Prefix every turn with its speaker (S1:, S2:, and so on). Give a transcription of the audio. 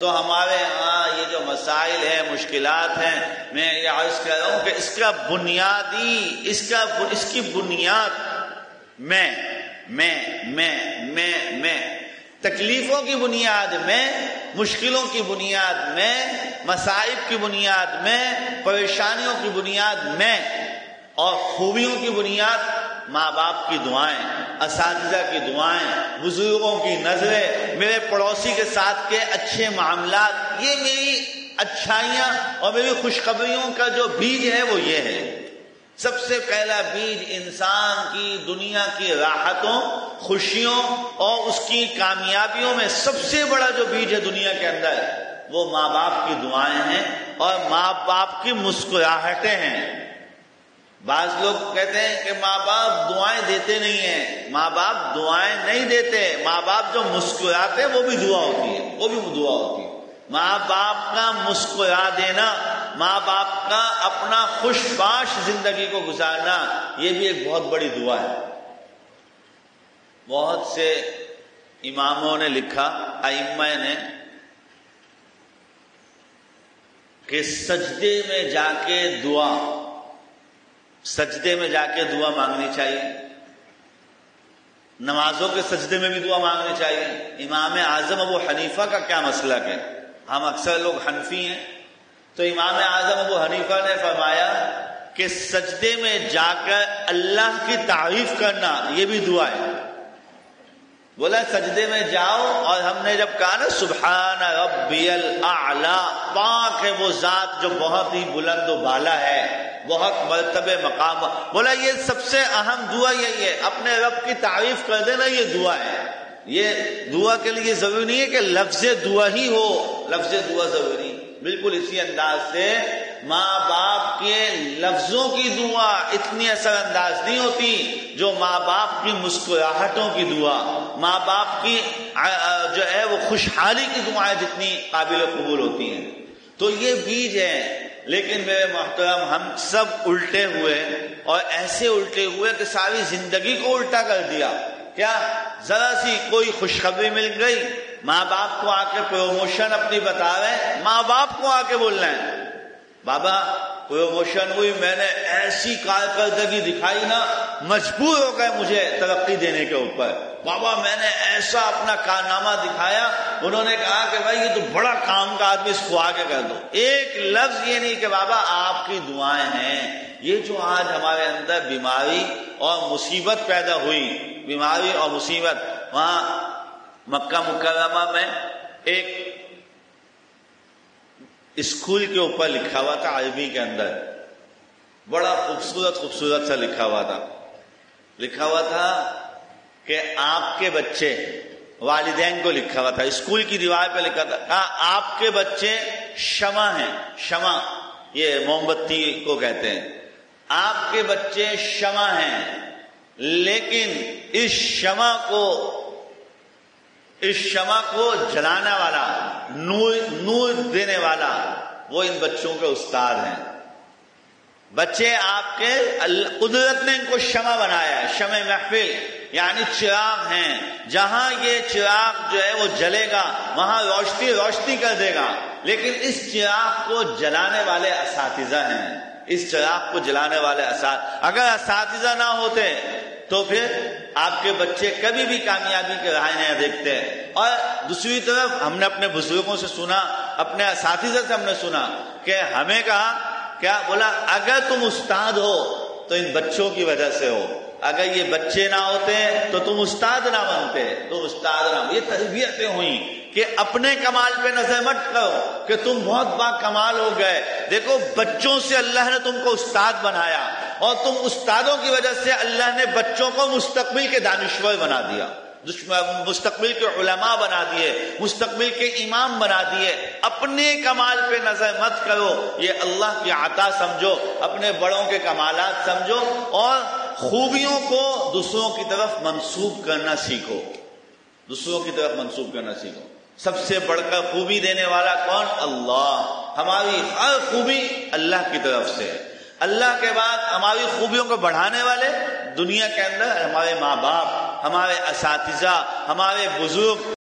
S1: تو ہمارے ہاں یہ جو مسائل ہیں، مشکلات ہیں، میں یہ عرض کر رہا ہوں کہ اس کی بنیاد میں تکلیفوں کی بنیاد میں، مشکلوں کی بنیاد میں، مصائب کی بنیاد میں، پریشانیوں کی بنیاد میں، اور خوبیوں کی بنیاد ماں باپ کی دعائیں، اساتذہ کی دعائیں، بزرگوں کی نظریں، میرے پڑوسی کے ساتھ کے اچھے معاملات، یہ میری اچھائیاں اور میری خوشخبریوں کا جو بیج ہے وہ یہ ہے۔ سب سے پہلا بیج انسان کی دنیا کی راحتوں، خوشیوں اور اس کی کامیابیوں میں سب سے بڑا جو بیج ہے دنیا کے اندر، وہ ماں باپ کی دعائیں ہیں اور ماں باپ کی مسکراہٹیں ہیں۔ بعض لوگ کہتے ہیں کہ ماں باپ دعائیں دیتے نہیں ہیں۔ ماں باپ دعائیں نہیں دیتے، ماں باپ جو مسکراتے ہیں وہ بھی دعا ہوتی ہے، ماں باپ کا مسکرا دینا، ماں باپ کا اپنا خوش باش زندگی کو گزارنا، یہ بھی ایک بہت بڑی دعا ہے۔ بہت سے اماموں نے لکھا، ائمہ نے، کہ سجدے میں جا کے دعا مانگنی چاہیے، نمازوں کے سجدے میں بھی دعا مانگنی چاہیے۔ امام اعظم ابو حنیفہ کا کیا مسلک ہے؟ ہم اکثر لوگ حنفی ہیں، تو امام اعظم ابو حنیفہ نے فرمایا کہ سجدے میں جا کر اللہ کی تعریف کرنا یہ بھی دعا ہے۔ بولا سجدے میں جاؤ، اور ہم نے جب کہا نا سبحان ربی الاعلی، پاک ہے وہ ذات جو بہت ہی بلند و بالا ہے، بہت مرتبہ مقام، بولا یہ سب سے اہم دعا یہی ہے، اپنے رب کی تعریف کر دینا، یہ دعا ہے۔ یہ دعا کے لیے ضروری نہیں ہے کہ لفظ دعا ہی ہو، لفظ دعا ضروری، بالکل اسی انداز سے ماں باپ کے لفظوں کی دعا اتنی اثر انداز نہیں ہوتی جو ماں باپ کی مسکراہٹوں کی دعا، ماں باپ کی جو ہے وہ خوشحالی کی دعائیں جتنی قابل قبول ہوتی ہیں۔ تو یہ بیج ہے۔ لیکن میرے محترم، ہم سب الٹے ہوئے، اور ایسے الٹے ہوئے کہ ساری زندگی کو الٹا کر دیا۔ کیا ذرا سی کوئی خوشخبری مل گئی، ماں باپ کو آ کے پروموشن اپنی بتا رہے ہیں، ماں باپ کو آ کے بول رہے ہیں بابا پروموشن ہوئی، میں نے ایسی کارکردگی دکھائی نا، مجبور ہو گئے مجھے ترقی دینے کے اوپر، بابا میں نے ایسا اپنا کارنامہ دکھایا، انہوں نے کہا کہ بھائی یہ تو بڑا کام کا آدمی، اس کو آگے کر دو۔ ایک لفظ یہ نہیں کہ بابا آپ کی دعائیں ہیں۔ یہ جو آج ہمارے اندر بیماری اور مصیبت پیدا ہوئی، بیماری اور مصیبت، وہاں مکہ مکرمہ میں ایک اسکول کے اوپر لکھا ہوا تھا، عربی کے اندر بڑا خوبصورت سا لکھا ہوا تھا کہ آپ کے بچے، والدین کو لکھا ہوا تھا، اسکول کی دیوار پہ لکھا تھا، آپ کے بچے شمع ہیں، شمع یہ موم بتی کو کہتے ہیں، آپ کے بچے شمع ہیں، لیکن اس شمع کو جلانے والا، نور دینے والا، وہ ان بچوں کے استاد ہیں۔ بچے آپ کے، قدرت نے ان کو شمع بنایا ہے، شمع محفل، یعنی چراغ ہیں، جہاں یہ چراغ جو ہے وہ جلے گا وہاں روشنی کر دے گا، لیکن اس چراغ کو جلانے والے اساتذہ ہیں، اگر اساتذہ نہ ہوتے تو پھر آپ کے بچے کبھی بھی کامیابی کے راہ نہیں دیکھتے۔ اور دوسری طرف ہم نے اپنے بزرگوں سے سنا، اپنے اساتذہ سے ہم نے سنا کہ ہمیں کہا، کیا بولا، اگر تم استاد ہو تو ان بچوں کی وجہ سے ہو، اگر یہ بچے نہ ہوتے تو تم استاد نہ بنتے، یہ تربیتیں ہوئیں کہ اپنے کمال پہ نظر مت کرو کہ تم بہت با کمال ہو گئے، دیکھو بچوں سے اللہ نے تم کو استاد بنایا، اور تم استادوں کی وجہ سے اللہ نے بچوں کو مستقبل کے دانشور بنا دیا، مستقبل کے علماء بنا دیے، مستقبل کے امام بنا دیے۔ اپنے کمال پہ نظر مت کرو، یہ اللہ کی عطا سمجھو، اپنے بڑوں کے کمالات سمجھو، اور خوبیوں کو دوسروں کی طرف منسوب کرنا سیکھو، سب سے بڑھ کر خوبی دینے والا کون؟ اللہ۔ ہماری ہر خوبی اللہ کی طرف سے ہے۔ اللہ کے بعد ہماری خوبیوں کو بڑھانے والے دنیا کے اندر ہمارے ماں باپ، ہمارے اساتذہ، ہمارے بزرگ،